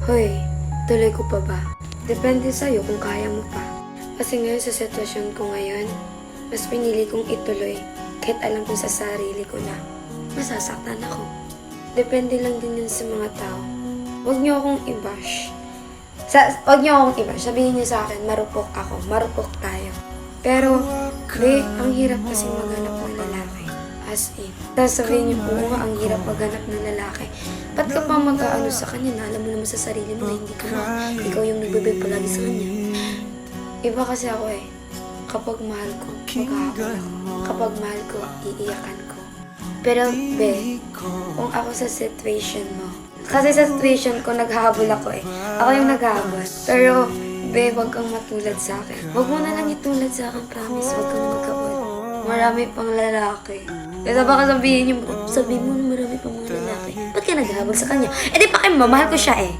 Hoy, tuloy ko pa ba? Depende sa'yo kung kaya mo pa. Kasi ngayon sa sitwasyon ko ngayon, mas pinili kong ituloy kahit alam ko sa sarili ko na masasaktan ako. Depende lang din yun sa mga tao. Huwag niyo akong i-bash. Huwag niyo akong i-bash. Sabihin niyo sa akin, marupok ako, marupok tayo. Pero, ang hirap kasi maghanap ng lalaki. As in. Sasabihin niyo, oo nga, ang hirap maghanap ng lalaki. Ba't ka pa mag-aano sa kanya na alam mo naman sa sarili mo na hindi ka na, ikaw yung nagbibig palagi sa kanya. Iba kasi ako eh. Kapag mahal ko, maghahabol ako. Kapag mahal ko, iiyakan ko. Pero, kung ako sa situation mo, kasi sa situation ko, naghahabol ako eh. Ako yung naghahabol. Pero, huwag kang matulad sa akin. Huwag mo na lang itulad sa akin, promise. Huwag kang magkabot. Marami pang lalaki. Kaya baka sabihin mo na marami pang mga lalaki. Ba't ka naghahabol sa kanya? Eh di pa kayo, mamahal ko siya eh.